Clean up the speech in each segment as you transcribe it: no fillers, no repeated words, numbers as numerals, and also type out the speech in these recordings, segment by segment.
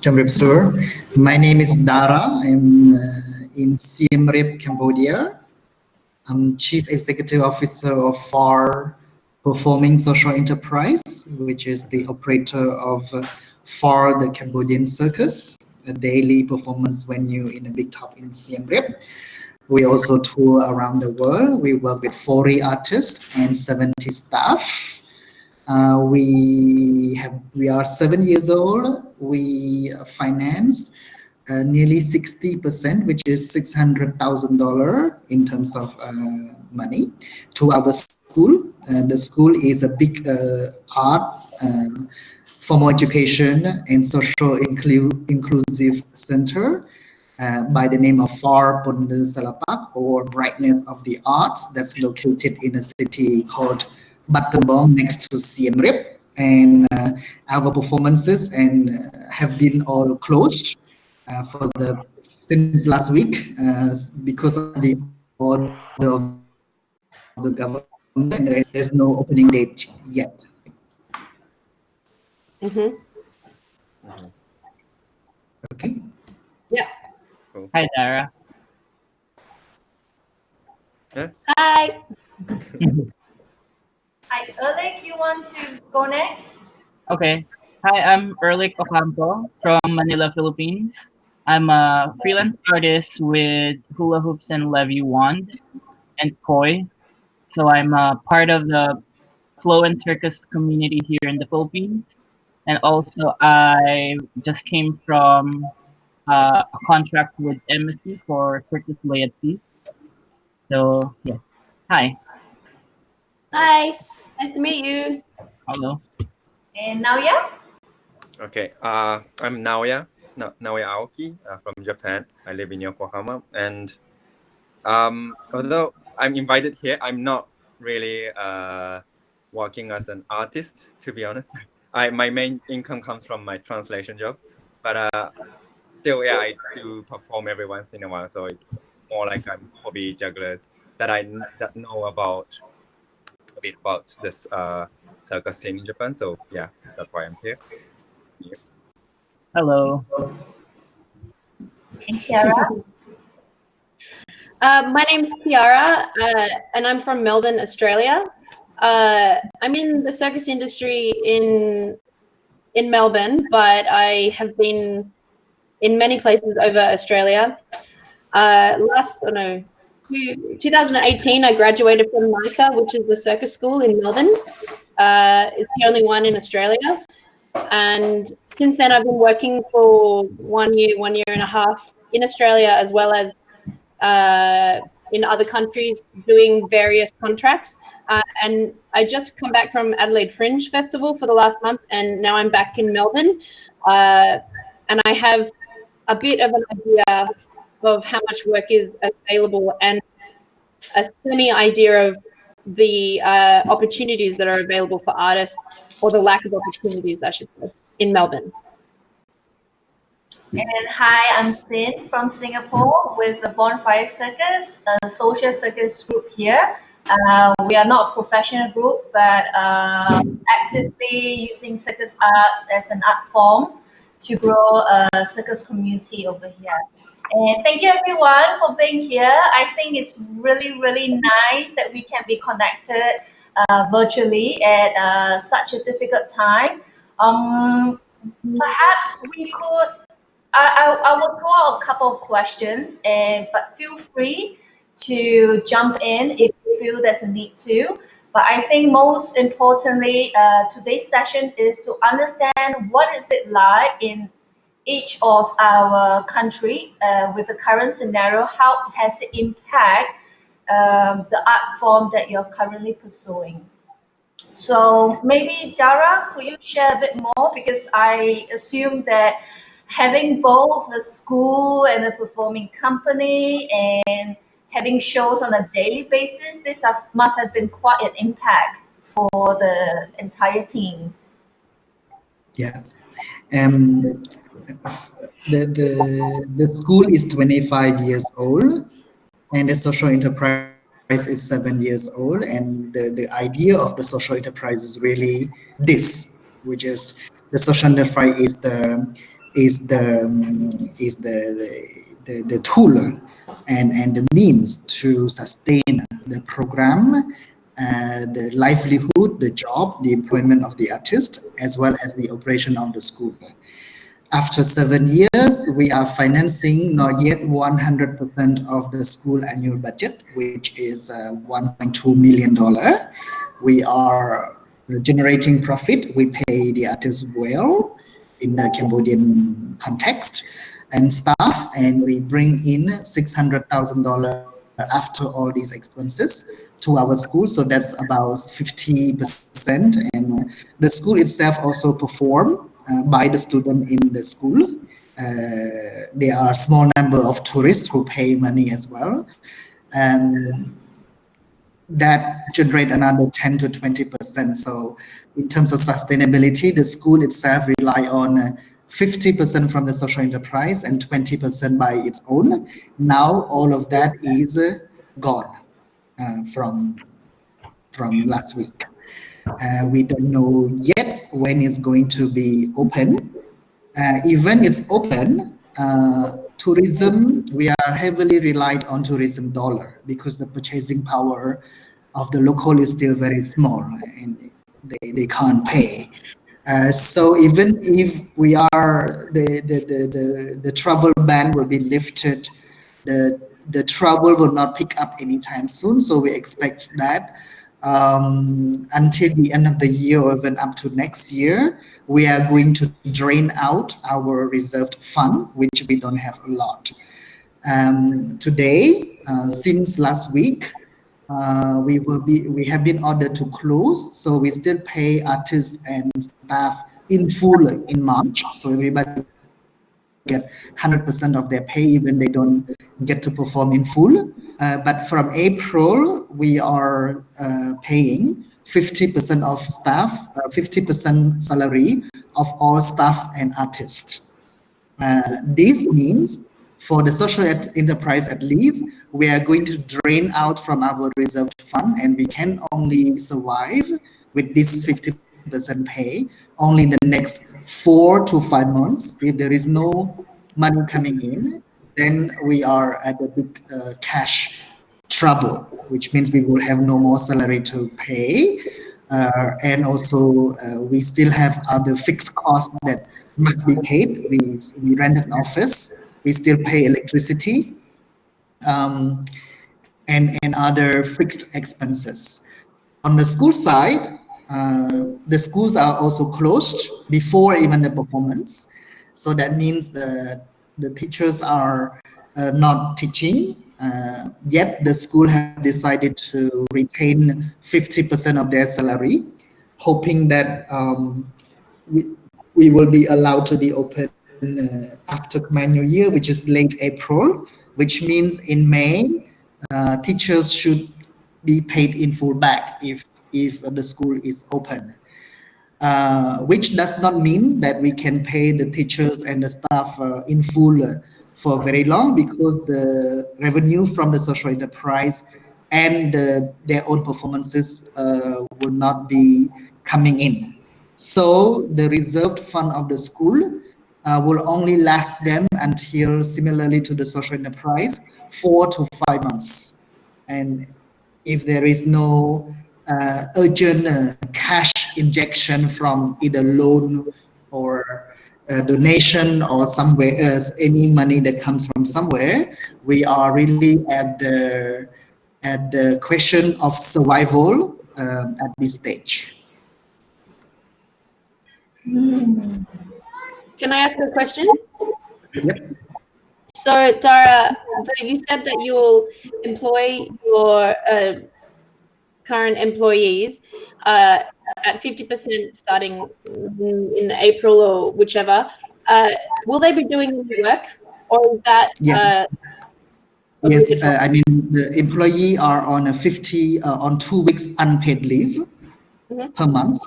Cham Sur. My name is Dara. I'm in Siem Reap, Cambodia. I'm Chief Executive Officer of Phare Performing Social Enterprise, which is the operator of Phare, the Cambodian Circus, a daily performance venue in a big top in Siem Reap. We also tour around the world. We work with 40 artists and 70 staff. We are 7 years old. We financed nearly 60%, which is $600,000 in terms of money, to our school. The school is a big art, formal education, and social inclusive center by the name of Phare Pointe Salapak, or Brightness of the Arts, that's located in a city called Battambang next to Siem Reap. And our performances have been all closed since last week because of the order of the government. There's no opening date yet. Okay. Yeah. Cool. Hi, Dara. Yeah. Hi. Hi, Erlich, you want to go next? Okay. Hi, I'm Erlich Ocampo from Manila, Philippines. I'm a freelance artist with hula hoops and levy wand and koi. So I'm part of the flow and circus community here in the Philippines. And also I just came from a contract with embassy for Circus Lay at Sea. So yeah. Hi. Hi. Nice to meet you. Hello. And Naoya? Okay. I'm Naoya. Naoya Aoki from Japan. I live in Yokohama, and although I'm invited here, I'm not really working as an artist, to be honest. My main income comes from my translation job, but still, yeah, I do perform every once in a while. So it's more like I'm hobby jugglers that know about a bit about this circus scene in Japan. So yeah, that's why I'm here. Hello. And Ciara? My name's Ciara, and I'm from Melbourne, Australia. I'm in the circus industry in Melbourne, but I have been in many places over Australia. 2018, I graduated from NICA, which is the circus school in Melbourne. It's the only one in Australia. And since then, I've been working for 1 year and a half in Australia, as well as in other countries, doing various contracts. And I just come back from Adelaide Fringe Festival for the last month, and now I'm back in Melbourne. And I have a bit of an idea of how much work is available and a semi idea of the opportunities that are available for artists, or the lack of opportunities, I should say, in Melbourne. And hi, I'm Sin from Singapore with the Bonfire Circus, a social circus group here. We are not a professional group, but actively using circus arts as an art form to grow a circus community over here. And thank you everyone for being here. I think it's really, really nice that we can be connected virtually at such a difficult time. Perhaps we could, I will throw out a couple of questions, but feel free to jump in if you feel there's a need to. But I think most importantly, today's session is to understand what is it like in each of our country with the current scenario, how has it impact the art form that you're currently pursuing. So maybe Dara, could you share a bit more? Because I assume that having both a school and a performing company and having shows on a daily basis, must have been quite an impact for the entire team. Yeah. The school is 25 years old, and the social enterprise is 7 years old. And the idea of the social enterprise is really this, which is the social enterprise is the is the tool and the means to sustain the program, the livelihood, the job, the employment of the artist, as well as the operation of the school. After 7 years, we are financing not yet 100% of the school annual budget, which is $1.2 million. We are generating profit. We pay the artists well in the Cambodian context and staff, and we bring in $600,000 after all these expenses to our school. So that's about 50%. And the school itself also perform by the student in the school. There are a small number of tourists who pay money as well. That generate another 10 to 20%. So in terms of sustainability, the school itself rely on 50% from the social enterprise and 20% by its own. Now all of that is gone from last week. We don't know yet when it's going to be open. Even it's open, tourism, we are heavily relied on tourism dollar because the purchasing power of the local is still very small and they can't pay. So even if we are, the travel ban will be lifted, the travel will not pick up anytime soon. So we expect that until the end of the year or even up to next year, we are going to drain out our reserved fund, which we don't have a lot. Today, since last week, we have been ordered to close, so we still pay artists and staff in full in March. So everybody get 100% of their pay, even they don't get to perform in full. But from April, we are paying 50% of staff, 50% salary of all staff and artists. This means for the social enterprise at least, we are going to drain out from our reserved fund, and we can only survive with this 50% pay only in the next 4 to 5 months. If there is no money coming in, then we are at a big cash trouble, which means we will have no more salary to pay. And also we still have other fixed costs that must be paid. We rent an office, we still pay electricity, and other fixed expenses. On the school side, the schools are also closed before even the performance. So that means the teachers are not teaching. Yet the school has decided to retain 50% of their salary, hoping that we will be allowed to be open after Khmer New Year, which is late April, which means in May, teachers should be paid in full back if the school is open. Which does not mean that we can pay the teachers and the staff in full for very long, because the revenue from the social enterprise and their own performances will not be coming in. So the reserved fund of the school will only last them until, similarly to the social enterprise, 4 to 5 months. And if there is no urgent cash injection from either loan or donation or somewhere else, any money that comes from somewhere, we are really at the question of survival at this stage. Can I ask a question? Yep. So, Dara, you said that you'll employ your current employees at 50% starting in April or whichever. Will they be doing work, or is that? Yes. Yes, I mean, the employee are on on 2 weeks unpaid leave per month,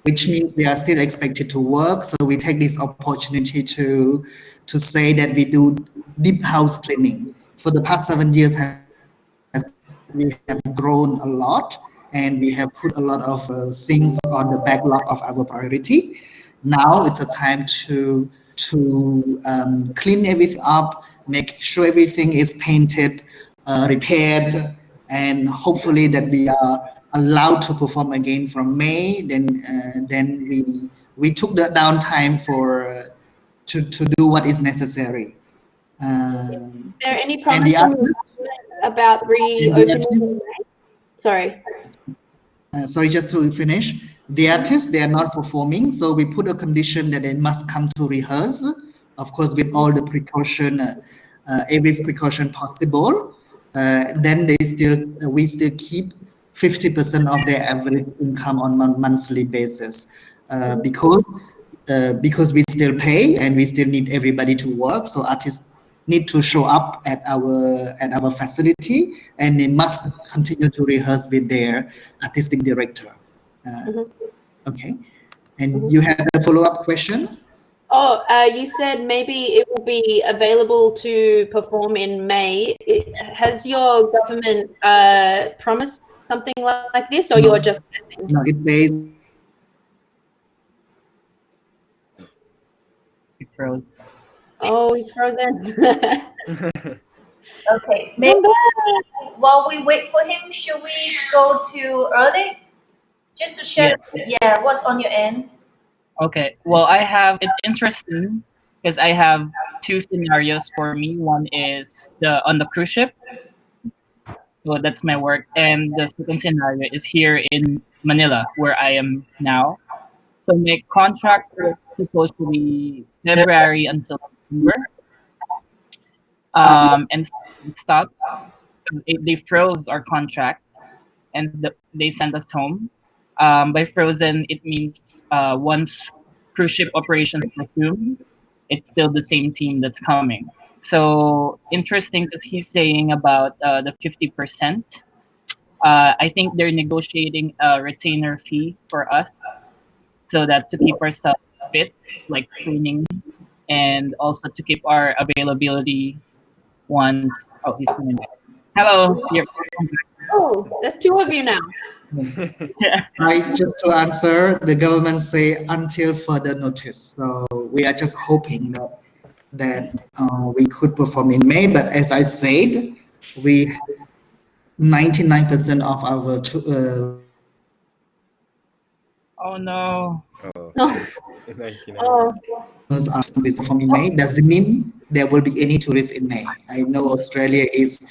which means they are still expected to work. So we take this opportunity to say that we do deep house cleaning. For the past 7 years, we have grown a lot, and we have put a lot of things on the backlog of our priority. Now it's a time to to clean everything up, make sure everything is painted, repaired, and hopefully that we are allowed to perform again from May. Then we took the downtime for to do what is necessary. Is there any and promise the from artists, about reopening? Sorry. Sorry, just to finish. The artists, they are not performing, so we put a condition that they must come to rehearse, of course, with all the precaution, every precaution possible. Then we still keep 50% of their average income on a monthly basis, because we still pay and we still need everybody to work. So artists need to show up at our facility, and they must continue to rehearse with their artistic director. Okay, and you had a follow-up question? Oh, you said maybe it will be available to perform in May. Has your government promised something like this, or you're just guessing? No, it says It froze. Oh, he's frozen. Okay, maybe while we wait for him, should we go to Ehrlich just to share? Yeah, what's on your end? Okay. Well, it's interesting because I have two scenarios for me. One is on the cruise ship. So that's my work. And the second scenario is here in Manila, where I am now. So my contract was supposed to be February until September. And stopped. They froze our contract, and they sent us home. By frozen, it means once cruise ship operations resume, it's still the same team that's coming. So interesting because he's saying about the 50%. I think they're negotiating a retainer fee for us so that to keep ourselves fit, like cleaning, and also to keep our availability once. Oh, he's coming back. Hello. Oh, there's two of you now. Yeah. Right, just to answer, the government say until further notice. So we are just hoping that we could perform in May. But as I said, 99% of our Oh no. Oh. 99. Oh. are to perform in May. Doesn't mean there will be any tourists in May. I know Australia is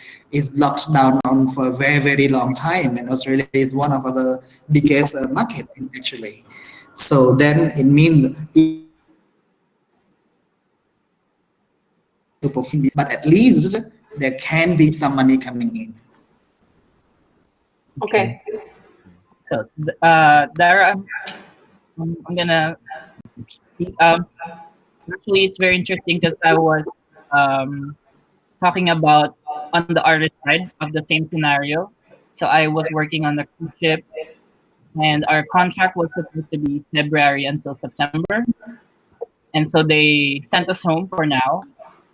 locked down on for a very, very long time, and Australia is one of our biggest market actually. So then it means to perform, but at least there can be some money coming in. Okay. So, Dara, I'm gonna. Actually, it's very interesting because I was talking about on the artist side of the same scenario. So I was working on the cruise ship, and our contract was supposed to be February until September, and so they sent us home for now.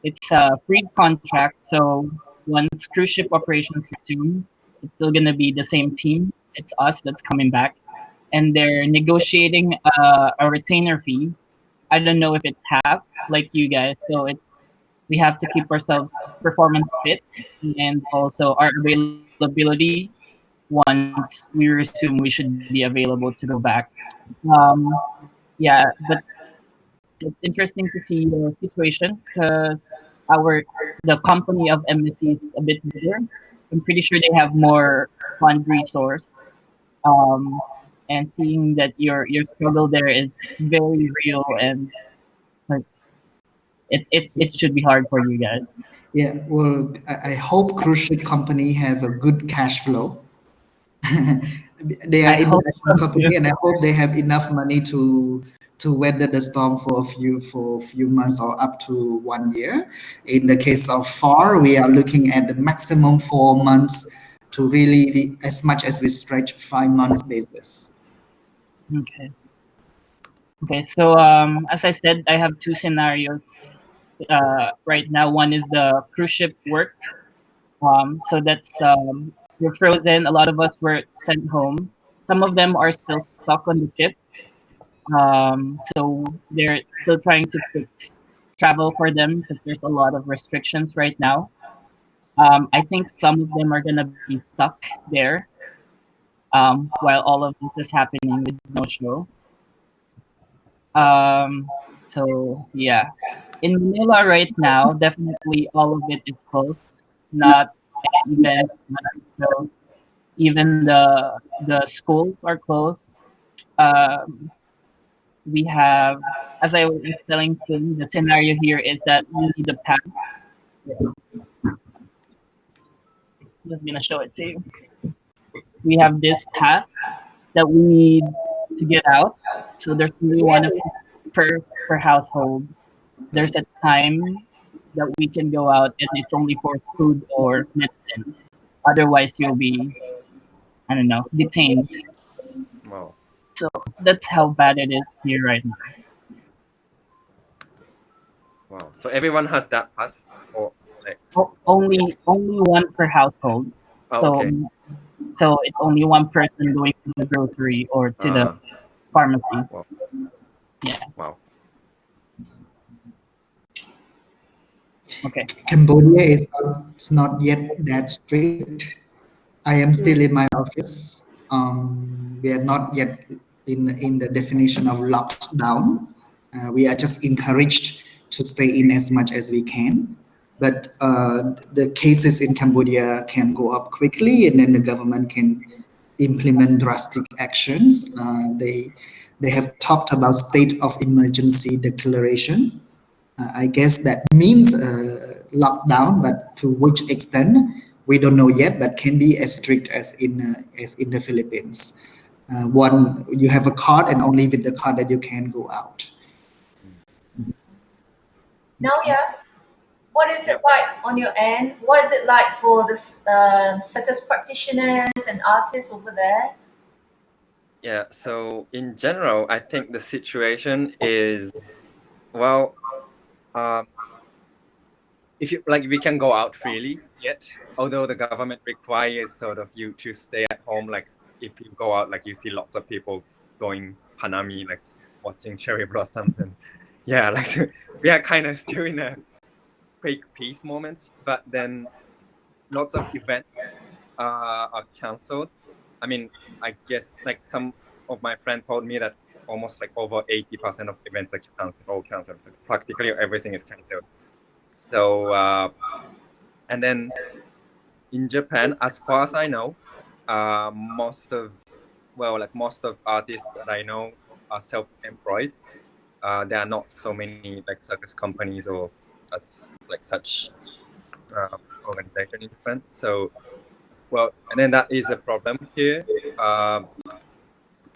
It's a freeze contract, so once cruise ship operations resume, it's still gonna be the same team. It's us that's coming back, and they're negotiating a retainer fee. I don't know if it's half like you guys, so we have to keep ourselves performance fit and also our availability. Once we resume, we should be available to go back. Yeah, but it's interesting to see the situation because the company of embassy is a bit bigger. I'm pretty sure they have more fund resource. And seeing that your struggle there is very real, and like it should be hard for you guys. Yeah, well, I hope cruise ship company have a good cash flow. They are international company, and I hope they have enough money to weather the storm for a few months or up to 1 year. In the case of Phare, we are looking at the maximum 4 months to really, as much as we stretch 5 months basis. Okay. Okay. So as I said, I have two scenarios right now. One is the cruise ship work. So that's we're frozen. A lot of us were sent home. Some of them are still stuck on the ship. So they're still trying to fix travel for them because there's a lot of restrictions right now. I think some of them are gonna be stuck there while all of this is happening with no show. So yeah, in Manila right now, definitely all of it is closed. Not any events, not any shows. Even the schools are closed. Um, we have, as I was telling Sim, the scenario here is that you need a pass. I'm just gonna show it to you. We have this pass that we need to get out. So there's only one of per household. There's a time that we can go out, and it's only for food or medicine. Otherwise, you'll be, I don't know, detained. Wow. So that's how bad it is here right now. Wow. So everyone has that pass, or like? Only one per household. Oh, So okay. so it's only one person going to the grocery or to the pharmacy. Wow. Yeah. Wow. Okay. Cambodia is it's not yet that strict. I am still in my office. We are not yet in the definition of lockdown. We are just encouraged to stay in as much as we can. But the cases in Cambodia can go up quickly, and then the government can implement drastic actions. They have talked about state of emergency declaration. I guess that means lockdown, but to which extent we don't know yet. But can be as strict as in the Philippines. One, you have a card, and only with the card that you can go out. Naoya, what is it like on your end? What is it like for the circus practitioners and artists over there? Yeah, so in general, I think the situation is, well, if you like, we can go out freely yet, although the government requires sort of you to stay at home. Like if you go out, like you see lots of people going hanami, like watching cherry blossoms, and yeah, like we are kind of still in a quick peace moments, but then lots of events are cancelled. I mean, I guess like some of my friends told me that almost like over 80% of events are cancelled, all cancelled. Practically everything is cancelled. So, and then in Japan, as far as I know, most of artists that I know are self-employed. There are not so many like circus companies or like such organization in Japan. So, well, and then that is a problem here.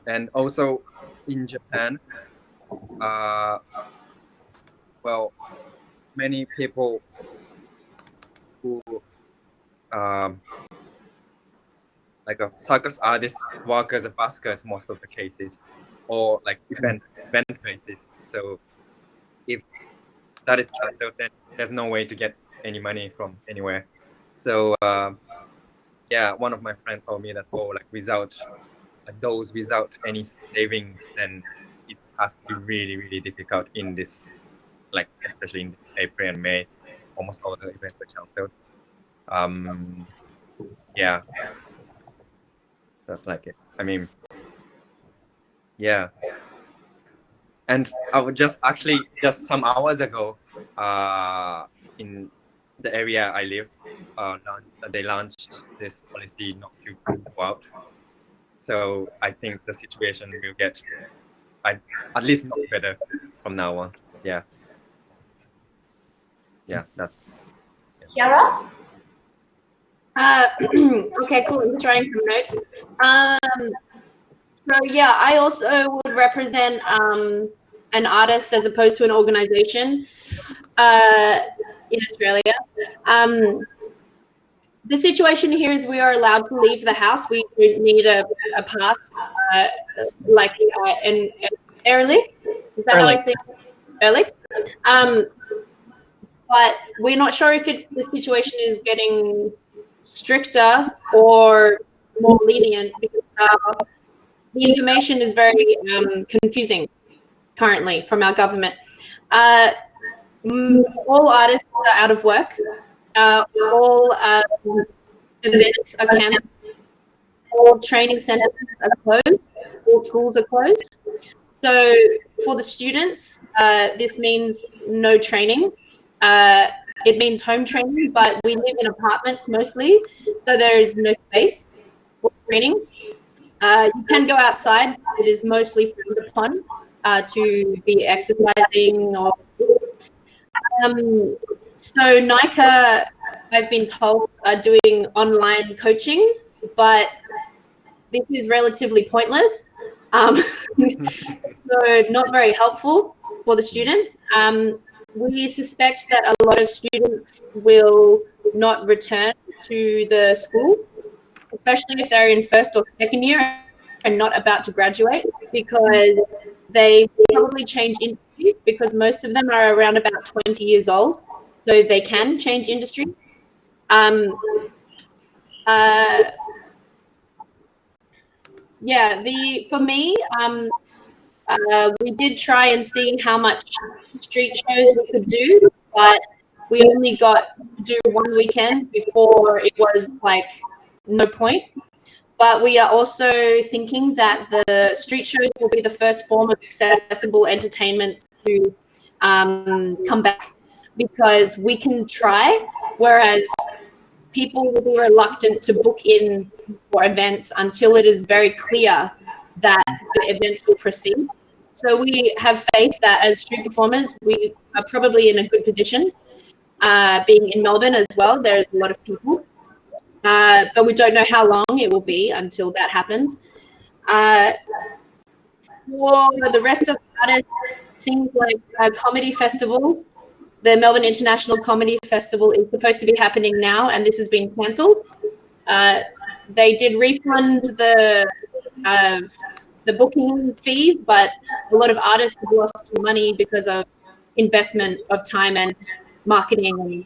And also in Japan, well, many people who like a circus artist work as a buskers most of the cases, or like event basis. So if that is cancelled, then there's no way to get any money from anywhere. So yeah, one of my friends told me that without any savings, then it has to be really difficult in this, like especially in this April and May, almost all the events are cancelled. Yeah, that's like it. I mean, yeah. And I would just some hours ago, in the area I live, they launched this policy not to go out. So I think the situation will get, at least not better from now on. Yeah. Yeah. That's. Ciara? Okay, cool. I'm just writing some notes. So yeah, I also would represent an artist as opposed to an organization in Australia. The situation here is we are allowed to leave the house. We don't need a pass, like an Ehrlich. Is that Erlich. how I say it? Ehrlich. But we're not sure if the situation is getting stricter or more lenient because the information is very confusing currently from our government. All artists are out of work. All events are cancelled. All training centres are closed. All schools are closed. So for the students, this means no training. It means home training, but we live in apartments mostly, so there is no space for training. You can go outside. It is mostly frowned upon to be exercising. So NICA, I've been told, are doing online coaching, but this is relatively pointless. So not very helpful for the students. We suspect that a lot of students will not return to the school, especially if they're in first or second year and not about to graduate, because they probably change industries, because most of them are around about 20 years old, so they can change industry. Yeah, for me, we did try and see how much street shows we could do, but we only got to do one weekend before it was like no point. But we are also thinking that the street shows will be the first form of accessible entertainment to come back, because we can try, whereas people will be reluctant to book in for events until it is very clear that the events will proceed. So we have faith that as street performers, we are probably in a good position. Being in Melbourne as well, there's a lot of people. But we don't know how long it will be until that happens. For the rest of the artists, things like a comedy festival, the Melbourne International Comedy Festival is supposed to be happening now, and this has been cancelled. They did refund the booking fees, but a lot of artists have lost money because of investment of time and marketing and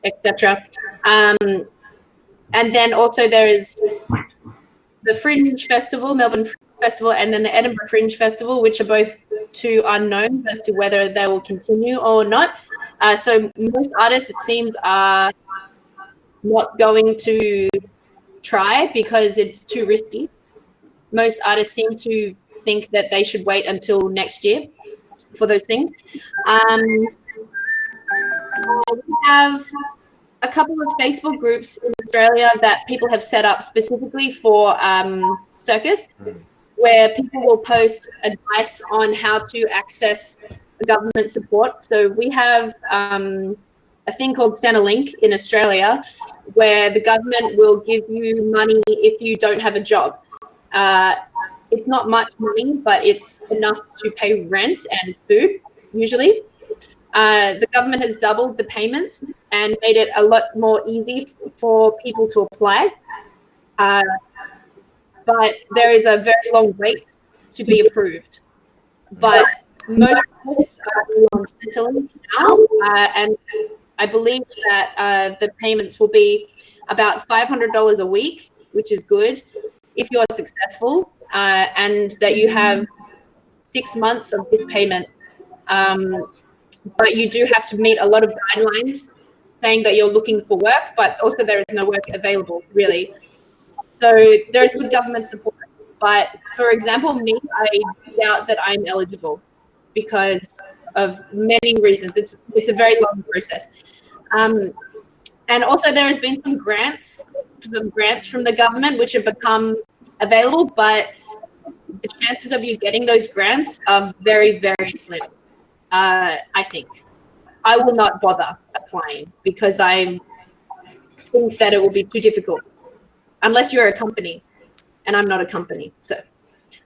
etc. And then also there is the Fringe Festival, Melbourne Fringe Festival, and then the Edinburgh Fringe Festival, which are both two unknowns as to whether they will continue or not. So most artists, it seems, are not going to try because it's too risky. Most artists seem to think that they should wait until next year for those things. We have a couple of Facebook groups in Australia that people have set up specifically for Circus, where people will post advice on how to access government support. So we have a thing called Centrelink in Australia, where the government will give you money if you don't have a job. It's not much money, but it's enough to pay rent and food, usually. The government has doubled the payments and made it a lot more easy for people to apply. But there is a very long wait to be approved. But most of us are on Centrelink now, and I believe that the payments will be about $500 a week, which is good if you're successful, and that you have 6 months of this payment. But you do have to meet a lot of guidelines saying that you're looking for work, but also there is no work available, really. So there is good government support. But for example, me, I doubt that I'm eligible because of many reasons. It's a very long process. And also there has been some grants from the government which have become available, but the chances of you getting those grants are very, very slim. I think I will not bother applying because I think that it will be too difficult unless you're a company, and I'm not a company. So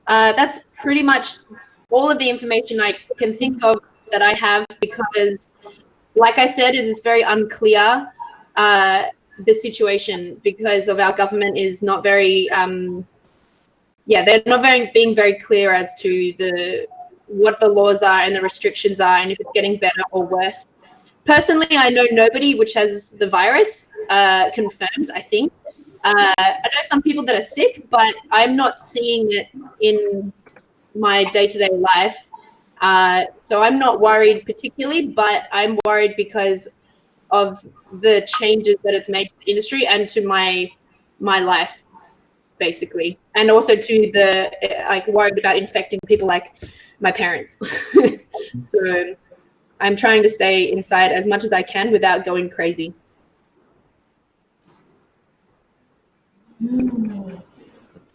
that's pretty much all of the information I can think of that I have, because like I said, it is very unclear, the situation, because of our government is not very they're not being very clear as to what the laws are and the restrictions are, and if it's getting better or worse. Personally, I know nobody which has the virus confirmed, I think. I know some people that are sick, but I'm not seeing it in my day-to-day life. So I'm not worried particularly, but I'm worried because of the changes that it's made to the industry and to my life, basically, and also to the like worried about infecting people like my parents. So I'm trying to stay inside as much as I can without going crazy.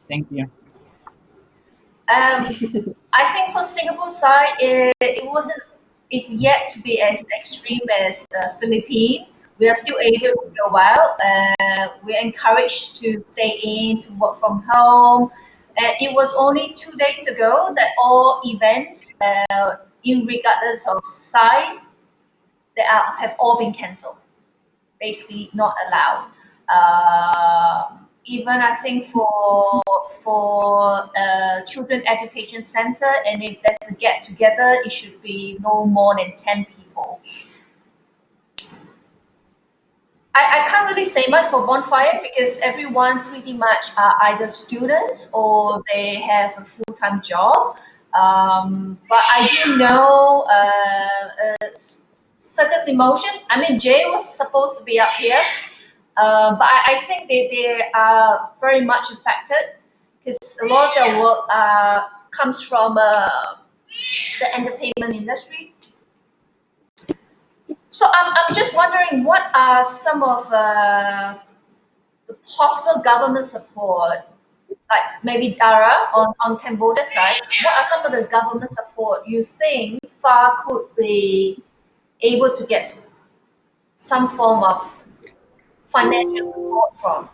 Thank you. I think for Singapore side, it's yet to be as extreme as Philippines. We are still able to go out. We're encouraged to stay in, to work from home. And it was only 2 days ago that all events, regardless of size, have all been cancelled. Basically, not allowed. Even I think for children education center, and if there's a get together, it should be no more than 10 people. I can't really say much for Bonfire because everyone pretty much are either students or they have a full-time job. But I do know Circus Emotion. I mean, Jay was supposed to be up here. But I think they are very much affected because a lot of their work comes from the entertainment industry. So I'm just wondering, what are some of the possible government support, like maybe Dara on Cambodia side, what are some of the government support you think Phare could be able to get some form of financial support from?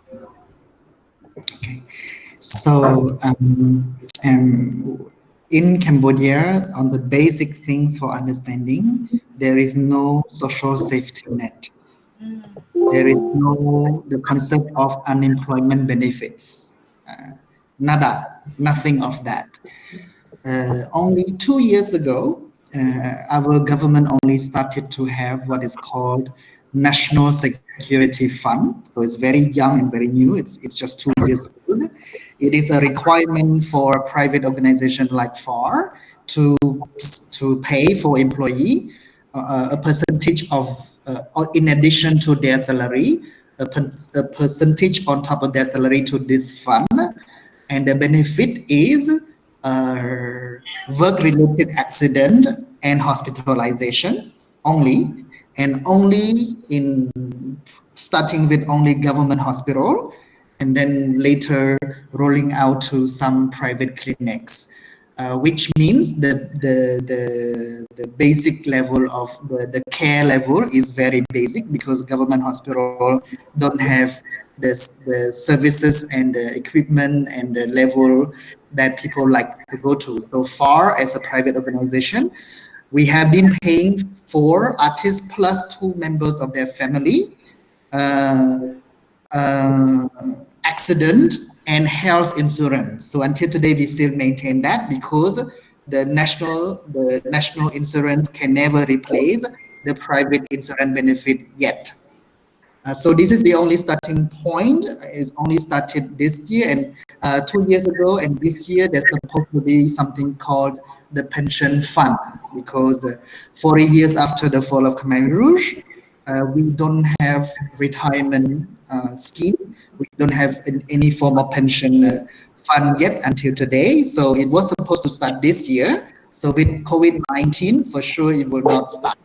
Okay, so in Cambodia, on the basic things for understanding, there is no social safety net. There is no the concept of unemployment benefits. Nada, nothing of that. Only 2 years ago, our government only started to have what is called National Security Fund. So it's very young and very new. It's just 2 years old. It is a requirement for a private organization like Phare to pay for employee a percentage of, in addition to their salary, a percentage on top of their salary to this fund. And the benefit is work-related accident and hospitalization only, and only in starting with only government hospital, and then later rolling out to some private clinics, which means the basic level of the care level is very basic because government hospital don't have the services and the equipment and the level that people like to go to. So Phare, as a private organization, we have been paying for artists plus 2 members of their family accident and health insurance. So until today, we still maintain that because the national insurance can never replace the private insurance benefit yet. So this is the only starting point. It's only started this year, and 2 years ago, and this year there's supposed to be something called the pension fund, because 40 years after the fall of Khmer Rouge, we don't have retirement scheme. We don't have any form of pension fund yet until today. So it was supposed to start this year. So with COVID-19, for sure it will not start.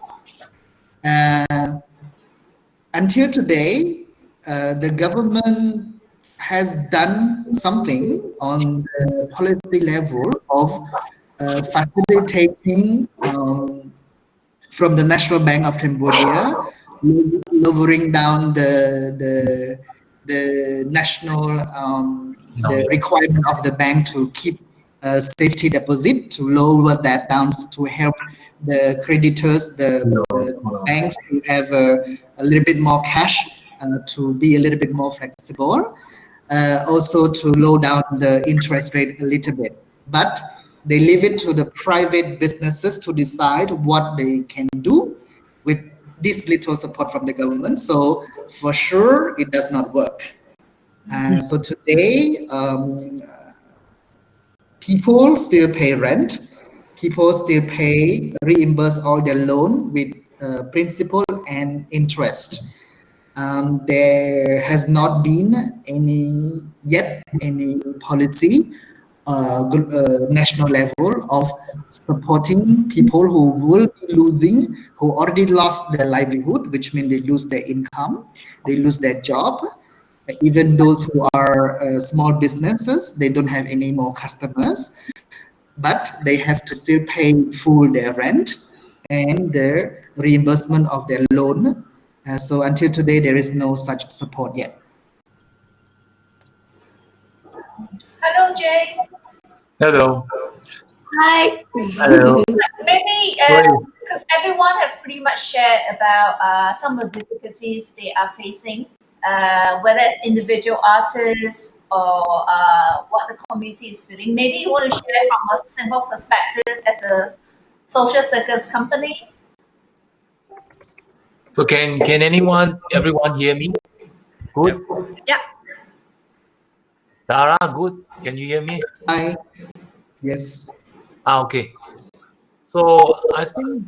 Until today, the government has done something on the policy level of facilitating from the National Bank of Cambodia, lowering down the national the requirement of the bank to keep a safety deposit, to lower that down to help the creditors, the banks to have a little bit more cash, to be a little bit more flexible, also to lower down the interest rate a little bit. But they leave it to the private businesses to decide what they can do with this little support from the government. So for sure, it does not work. So today, people still pay rent. people still reimburse all their loan with principal and interest. There has not been any policy national level of supporting people who will be who already lost their livelihood, which means they lose their income, they lose their job. Even those who are small businesses, they don't have any more customers, but they have to still pay full their rent and the reimbursement of their loan. So until today, there is no such support yet. Hello, Jay. Hello. Hi. Hello. Maybe because everyone has pretty much shared about some of the difficulties they are facing, whether it's individual artists or what the community is feeling. Maybe you want to share from a simple perspective as a social circus company. So can everyone hear me? Good. Yeah. Dara, good. Can you hear me? Hi. Yes. Okay. So I think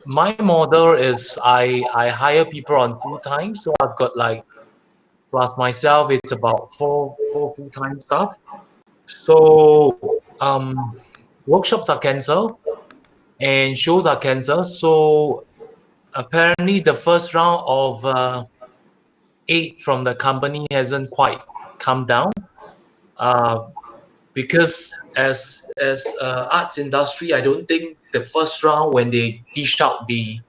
my model is I hire people on full time. So I've got like plus myself, it's about four full time staff. So workshops are cancelled and shows are cancelled. So apparently the first round of aid from the company hasn't quite come down because as arts industry, I don't think the first round when they dish out the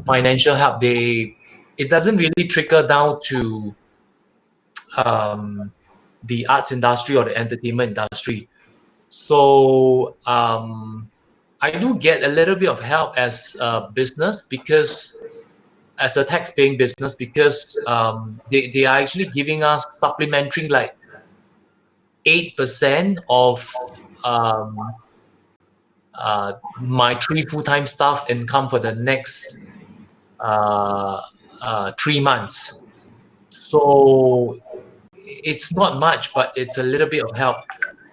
financial help, it doesn't really trickle down to the arts industry or the entertainment industry. So I do get a little bit of help as a business because as a tax-paying business because they are actually giving us supplementary like 8% of my 3 full-time staff income for the next 3 months. So it's not much, but it's a little bit of help.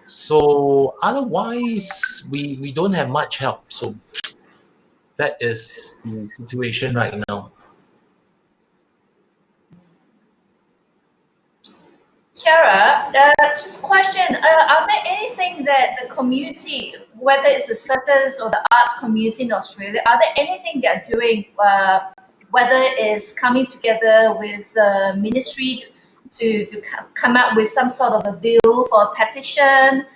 So otherwise, we don't have much help. So that is the situation right now. Ciara, just question, are there anything that the community, whether it's the circus or the arts community in Australia, are there anything they're doing, whether it's coming together with the ministry to come up with some sort of a bill for a petition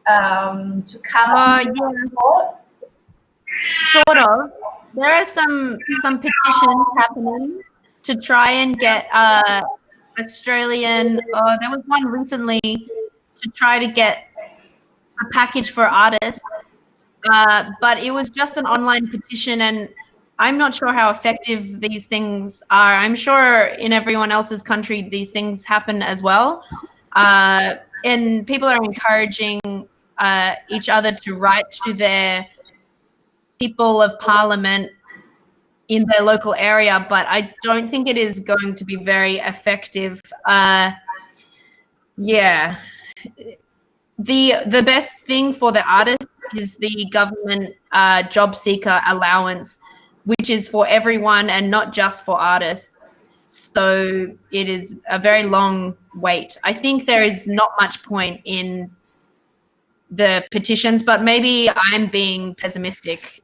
to come up with support? Sort of. There are some petitions happening to try and get Australian. There was one recently to try to get a package for artists, but it was just an online petition, and I'm not sure how effective these things are. I'm sure in everyone else's country these things happen as well, and people are encouraging each other to write to their people of parliament in their local area, but I don't think it is going to be very effective. Yeah. The best thing for the artists is the government job seeker allowance, which is for everyone and not just for artists. So it is a very long wait. I think there is not much point in the petitions, but maybe I'm being pessimistic.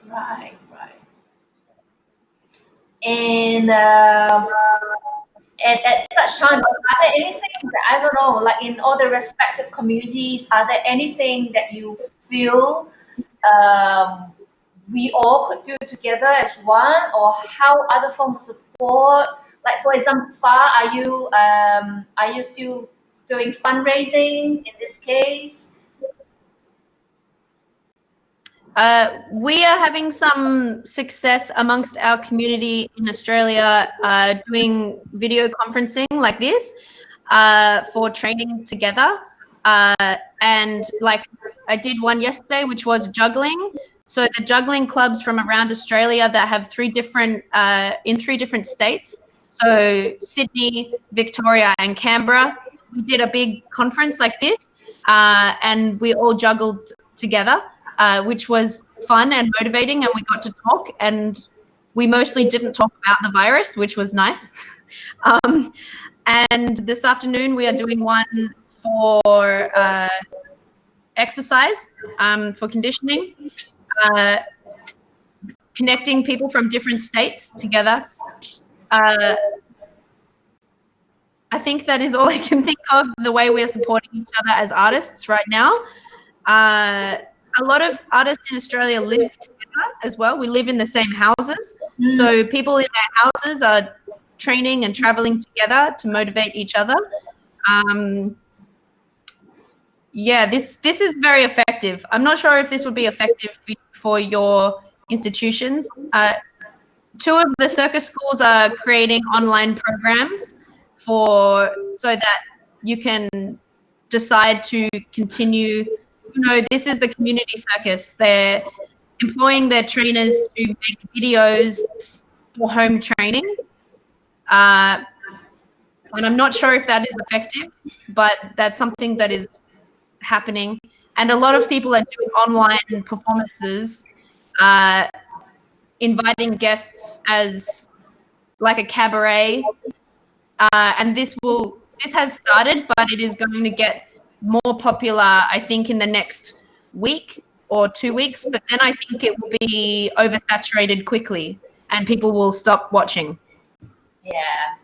Right. And at such time, are there anything that, I don't know, like in all the respective communities, are there anything that you feel we all could do together as one, or how other forms of support? Like for example, Phare, are you still doing fundraising in this case? We are having some success amongst our community in Australia doing video conferencing like this for training together. And like I did one yesterday, which was juggling. So the juggling clubs from around Australia that have in three different states. So Sydney, Victoria, and Canberra. we did a big conference like this, and we all juggled together, which was fun and motivating, and we got to talk, and we mostly didn't talk about the virus, which was nice. And this afternoon we are doing one for exercise, for conditioning, connecting people from different states together. I think that is all I can think of, the way we're supporting each other as artists right now. A lot of artists in Australia live together as well. We live in the same houses. So people in their houses are training and traveling together to motivate each other. Yeah, this is very effective. I'm not sure if this would be effective for your institutions. 2 of the circus schools are creating online programs so that you can decide to continue. This is the community circus. They're employing their trainers to make videos for home training. And I'm not sure if that is effective, but that's something that is happening. And a lot of people are doing online performances, inviting guests as like a cabaret. And this has started, but it is going to get more popular, I think, in the next week or 2 weeks. But then I think it will be oversaturated quickly and people will stop watching. Yeah.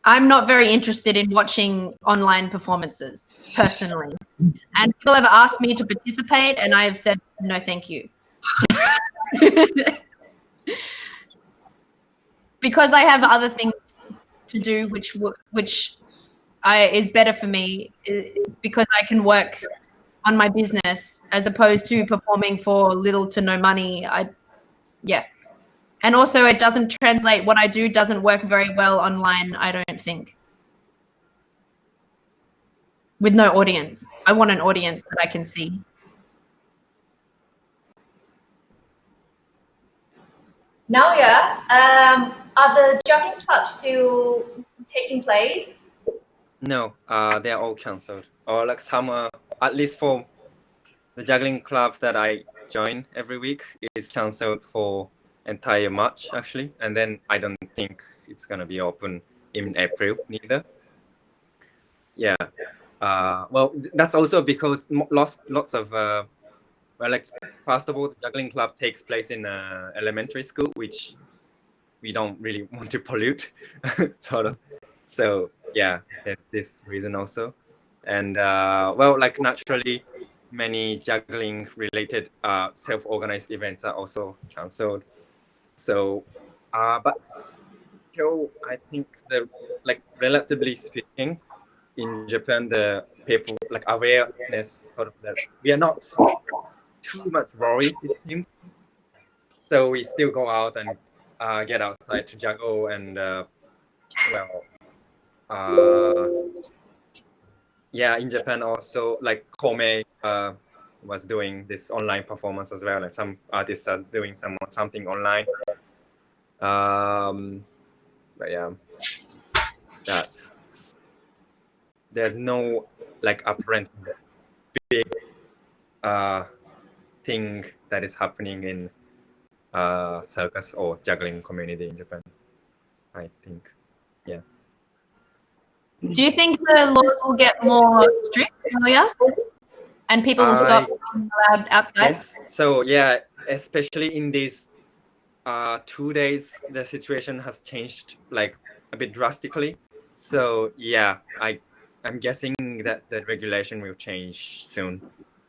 I'm not very interested in watching online performances personally. And people have asked me to participate and I have said, no, thank you. Because I have other things to do, which is better for me, because I can work on my business as opposed to performing for little to no money. Yeah. And also it doesn't translate. What I do doesn't work very well online, I don't think. With no audience. I want an audience that I can see. Naoya, are the juggling clubs still taking place? No, they are all cancelled. Or like some, at least for the juggling club that I join every week, is cancelled for entire March actually, and then I don't think it's gonna be open in April neither. Yeah. Well, that's also because lots of like, first of all, the juggling club takes place in elementary school, which we don't really want to pollute, sort of. So yeah, there's this reason also. And well, like naturally, many juggling related self-organized events are also cancelled. So, but still, I think relatively speaking, in Japan, the people like awareness sort of that we are not too much worried, it seems. So we still go out and get outside to juggle and yeah, in Japan also, like Kopi was doing this online performance as well. Like some artists are doing something online. But yeah, there's no like apparent big thing that is happening in circus or juggling community in Japan, I think. Yeah. Do you think the laws will get more strict, Naoya? And people will stop being allowed outside? Yes. So yeah, especially in these 2 days, the situation has changed like a bit drastically. So yeah, I'm guessing that the regulation will change soon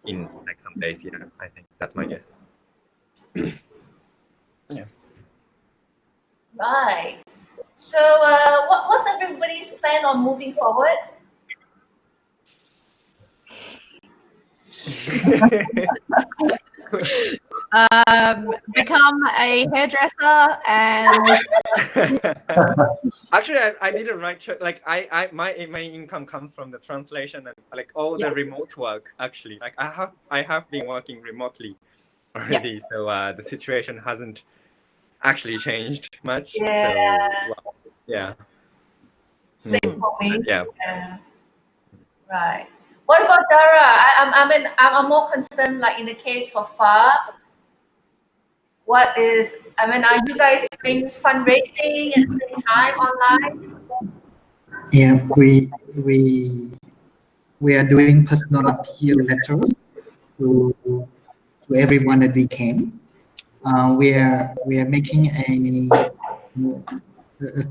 in like some days. Yeah, I think that's my guess. Yeah. Right. So what's everybody's plan on moving forward? Become a hairdresser and actually I didn't write like my income comes from the translation and like all the remote work. Actually, like I have been working remotely already, so the situation hasn't actually changed much. Yeah. So well, yeah. Same for me. Yeah. Right. What about Dara? I'm more concerned, like in the case for Phare. Are you guys doing fundraising at the same time online? Yeah, we are doing personal appeal letters to everyone that we can. We are making a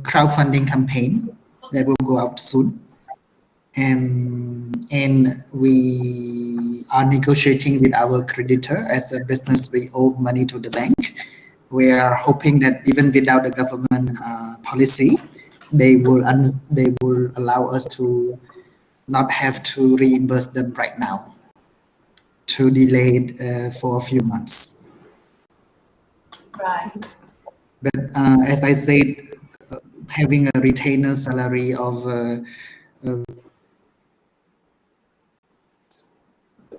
crowdfunding campaign that will go out soon, and we are negotiating with our creditor. As a business, we owe money to the bank. We are hoping that even without the government policy, they will allow us to not have to reimburse them right now, to delay it for a few months. Right. But as I said, having a retainer salary of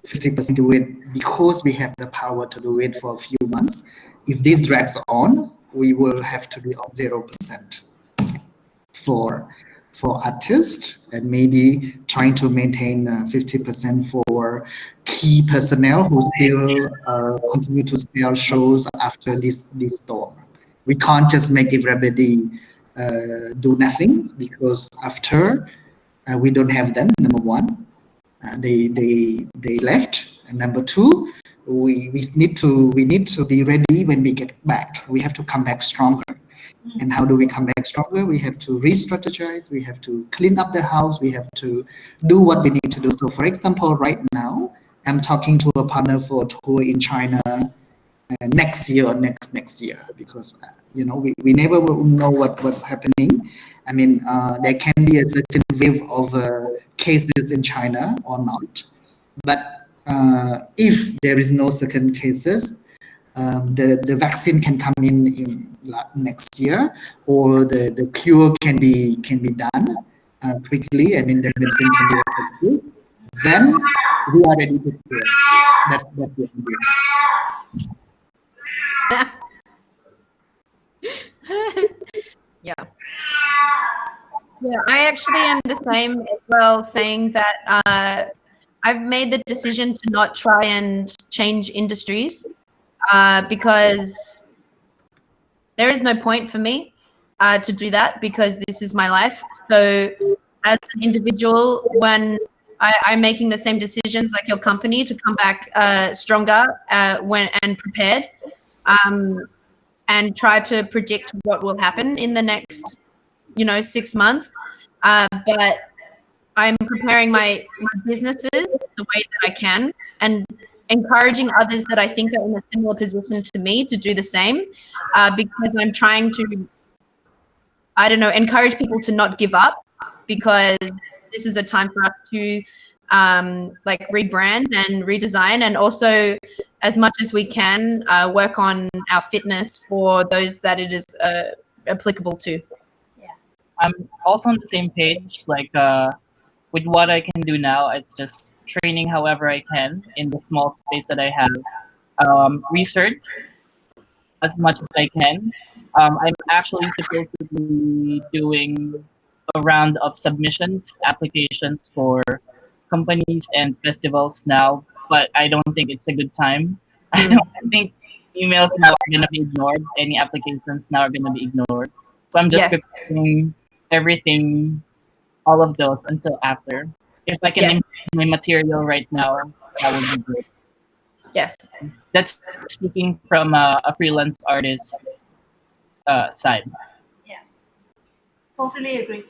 50% do it because we have the power to do it for a few months. If this drags on, we will have to be on 0% for artists, and maybe trying to maintain 50% for key personnel who still continue to sell shows after this storm. We can't just make everybody do nothing, because after we don't have them. Number one, they left, and number two, we need to be ready when we get back. We have to come back stronger. And how do we come back stronger? We have to re-strategize. We have to clean up the house. We have to do what we need to do. So, for example, right now, I'm talking to a partner for a tour in China next year or next year, because we never will know what's happening. I mean, there can be a certain wave of cases in China or not. But if there is no second cases, the vaccine can come in next year, or the cure can be done quickly. I mean, the medicine can be effective. Then we are ready to cure. That's what we do. Yeah. Yeah, I actually am the same as well, saying that I've made the decision to not try and change industries because there is no point for me to do that, because this is my life. So as an individual, when I'm making the same decisions like your company to come back stronger and prepared, and try to predict what will happen in the next 6 months. But I'm preparing my businesses the way that I can, and encouraging others that I think are in a similar position to me to do the same, because I'm trying to, encourage people to not give up, because this is a time for us to rebrand and redesign, and also, as much as we can, work on our fitness for those that it is applicable to. Yeah. I'm also on the same page. With what I can do now, it's just training however I can in the small space that I have. Research as much as I can. I'm actually supposed to be doing a round of submissions, applications for companies and festivals now, but I don't think it's a good time. I think emails now are going to be ignored. Any applications now are going to be ignored. So I'm just preparing everything, all of those, until after. If I can include my material right now, that would be great. Yes. That's speaking from a freelance artist side. Yeah. Totally agree.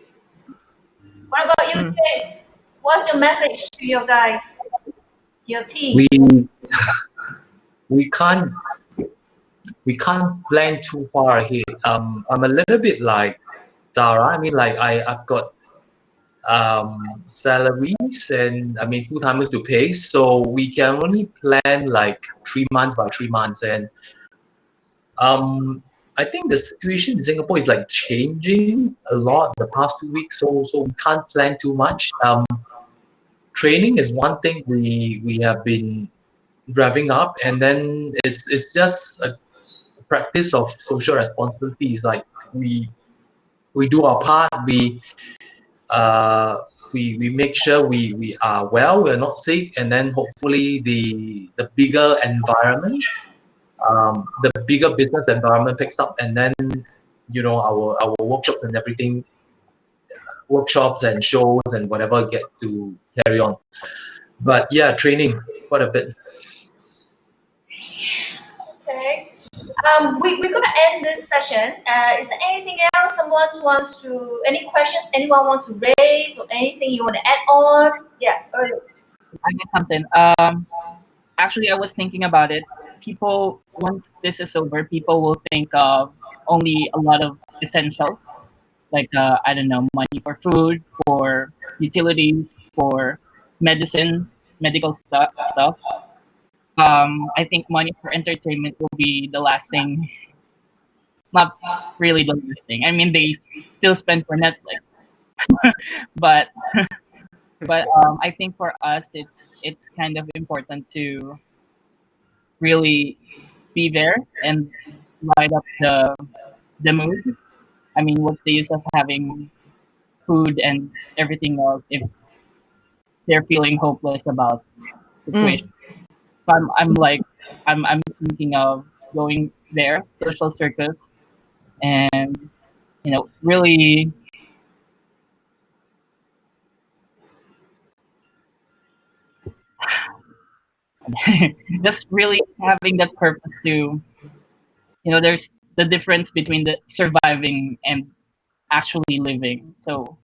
What about you, Jay? What's your message to your guys, your team? We can't plan too far ahead. I'm a little bit like Dara. I mean, like I've got salaries and full-timers to pay, so we can only plan like 3 months by 3 months. And I think the situation in Singapore is like changing a lot the past 2 weeks, so we can't plan too much. Training is one thing we have been driving up, and then it's just a practice of social responsibilities. Like we do our part, we we make sure we are well, we're not sick, and then hopefully the bigger environment, the bigger business environment picks up, and then our workshops and everything, workshops and shows and whatever get to carry on. But yeah, training quite a bit. Okay. We're gonna end this session. Is there anything else any questions anyone wants to raise or anything you want to add on? Yeah, Erlich. I got something. Actually, I was thinking about it. People, once this is over, people will think of only a lot of essentials, like I don't know, money for food, for utilities, for medicine, medical stuff. I think money for entertainment will be the last thing. Not really the last thing. I mean, they still spend for Netflix, but I think for us, it's kind of important to really be there and light up the mood. I mean, what's the use of having food and everything else if they're feeling hopeless about the situation? So I'm thinking of going there, social circus, and really just really having that purpose to, there's the difference between the surviving and actually living. So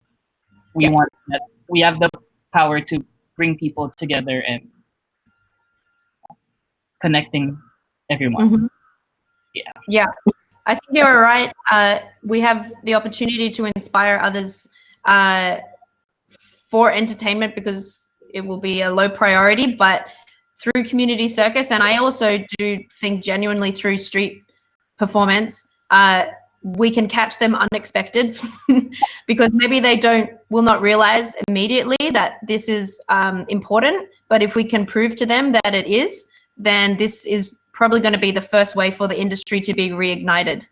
we want that we have the power to bring people together and connecting everyone. Yeah, I think you're right. We have the opportunity to inspire others for entertainment because it will be a low priority, but through community circus, and I also do think genuinely through street performance, we can catch them unexpected because maybe they will not realize immediately that this is important, but if we can prove to them that it is, then this is probably going to be the first way for the industry to be reignited.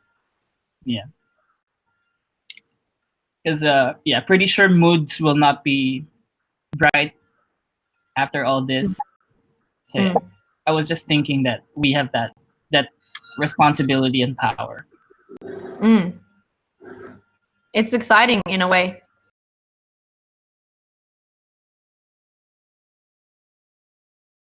Yeah. Because pretty sure moods will not be bright after all this. So I was just thinking that we have that responsibility and power. It's exciting in a way.